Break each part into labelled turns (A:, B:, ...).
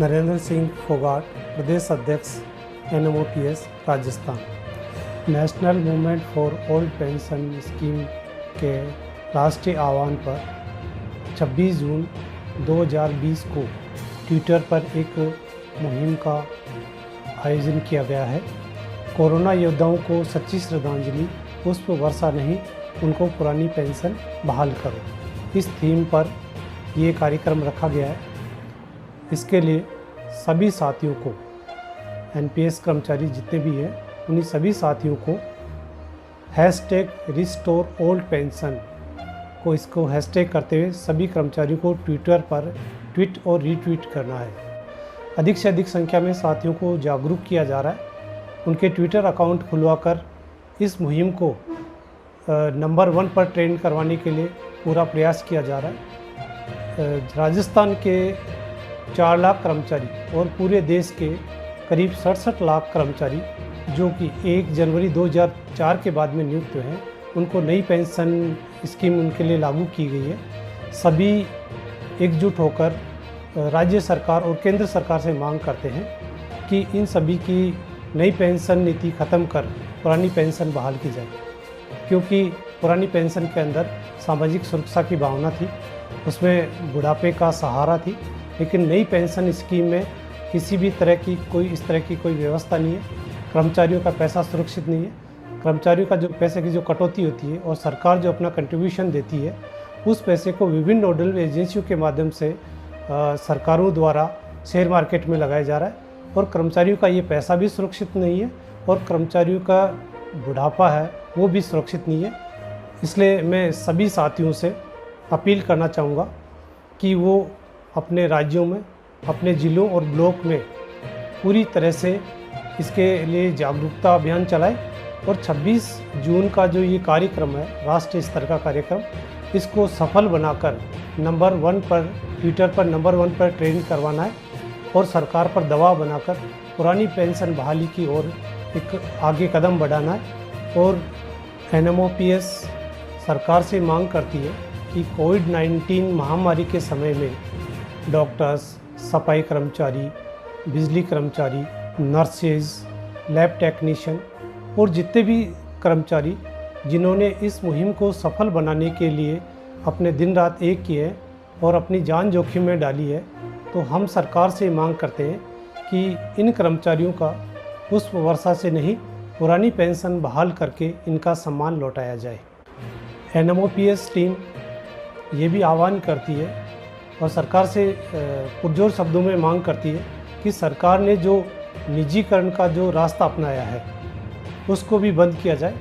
A: नरेंद्र सिंह फोगाट, प्रदेश अध्यक्ष NMOPS Rajasthan. National movement for old pension scheme के राष्ट्रीय आह्वान पर 26 जून 2020 को ट्विटर पर एक मुहिम का आयोजन किया गया है। कोरोना योद्धाओं को सच्ची श्रद्धांजलि, पुष्प वर्षा नहीं, उनको पुरानी पेंशन बहाल करो। इस थीम पर ये कार्यक्रम रखा गया है। इसके लिए सभी साथियों को, NPS कर्मचारी जितने भी हैं, उन्हीं सभी साथियों को #RestoreOldPension को इसको हैशटैग करते हुए सभी कर्मचारियों को ट्विटर पर ट्वीट और रीट्वीट करना है। अधिक से अधिक संख्या में साथियों को जागरूक किया जा रहा है। उनके ट्विटर अकाउंट खुलवाकर इस मुहिम को नंबर 1 पर ट्रेंड करवाने के लिए पूरा प्रयास किया जा रहा है। राजस्थान के 4 लाख कर्मचारी और पूरे देश के करीब 67 लाख कर्मचारी जो कि 1 जनवरी 2004 के बाद में नियुक्त हुए हैं, उनको नई पेंशन स्कीम उनके लिए लागू की गई है। सभी एकजुट होकर राज्य सरकार और केंद्र सरकार से मांग करते हैं कि इन सभी की नई पेंशन नीति ख़त्म कर पुरानी पेंशन बहाल की जाए, क्योंकि पुरानी पेंशन के अंदर सामाजिक सुरक्षा की भावना थी, उसमें बुढ़ापे का सहारा थी। लेकिन नई पेंशन स्कीम में किसी भी तरह की इस तरह की कोई व्यवस्था नहीं है। कर्मचारियों का पैसा सुरक्षित नहीं है। कर्मचारियों का जो पैसे की जो कटौती होती है और सरकार जो अपना कंट्रीब्यूशन देती है, उस पैसे को विभिन्न नोडल एजेंसियों के माध्यम से सरकारों द्वारा शेयर मार्केट में लगाया जा रहा है और कर्मचारियों का ये पैसा भी सुरक्षित नहीं है और कर्मचारियों का बुढ़ापा है वो भी सुरक्षित नहीं है। इसलिए मैं सभी साथियों से अपील करना चाहूँगा कि वो अपने राज्यों में, अपने ज़िलों और ब्लॉक में पूरी तरह से इसके लिए जागरूकता अभियान चलाएं और 26 जून का जो ये कार्यक्रम है, राष्ट्रीय स्तर का कार्यक्रम, इसको सफल बनाकर नंबर 1 पर ट्विटर पर नंबर 1 पर ट्रेंड करवाना है और सरकार पर दबाव बनाकर पुरानी पेंशन बहाली की ओर एक आगे कदम बढ़ाना है। और NMOPS सरकार से मांग करती है कि कोविड-19 महामारी के समय में डॉक्टर्स, सफाई कर्मचारी, बिजली कर्मचारी, नर्सेज, लैब टेक्नीशियन और जितने भी कर्मचारी जिन्होंने इस मुहिम को सफल बनाने के लिए अपने दिन रात एक किए हैं और अपनी जान जोखिम में डाली है, तो हम सरकार से मांग करते हैं कि इन कर्मचारियों का पुष्प वर्षा से नहीं, पुरानी पेंशन बहाल करके इनका सम्मान लौटाया जाए। NMOPS टीम ये भी आह्वान करती है और सरकार से पुरजोर शब्दों में मांग करती है कि सरकार ने जो निजीकरण का जो रास्ता अपनाया है उसको भी बंद किया जाए,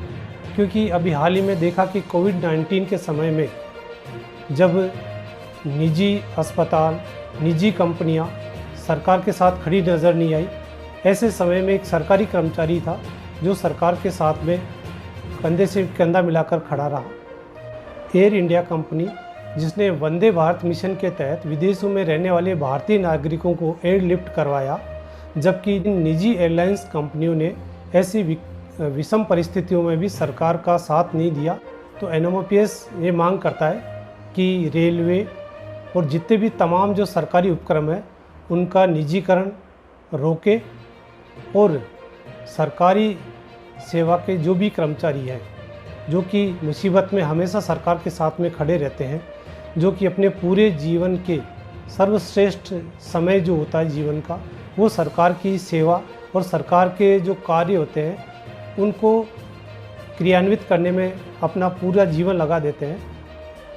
A: क्योंकि अभी हाल ही में देखा कि कोविड-19 के समय में जब निजी अस्पताल, निजी कंपनियां सरकार के साथ खड़ी नज़र नहीं आई, ऐसे समय में एक सरकारी कर्मचारी था जो सरकार के साथ में कंधे से कंधा मिलाकर खड़ा रहा। एयर इंडिया कंपनी, जिसने वंदे भारत मिशन के तहत विदेशों में रहने वाले भारतीय नागरिकों को एयरलिफ्ट करवाया, जबकि इन निजी एयरलाइंस कंपनियों ने ऐसी विषम परिस्थितियों में भी सरकार का साथ नहीं दिया। तो NMOPS ये मांग करता है कि रेलवे और जितने भी तमाम जो सरकारी उपक्रम है उनका निजीकरण रोके और सरकारी सेवा के जो भी कर्मचारी हैं, जो कि मुसीबत में हमेशा सरकार के साथ में खड़े रहते हैं, जो कि अपने पूरे जीवन के सर्वश्रेष्ठ समय जो होता है जीवन का, वो सरकार की सेवा और सरकार के जो कार्य होते हैं उनको क्रियान्वित करने में अपना पूरा जीवन लगा देते हैं।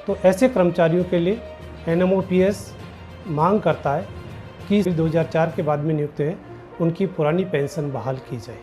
A: तो ऐसे कर्मचारियों के लिए NMOPS मांग करता है कि 2004 के बाद में नियुक्त हैं, उनकी पुरानी पेंशन बहाल की जाए।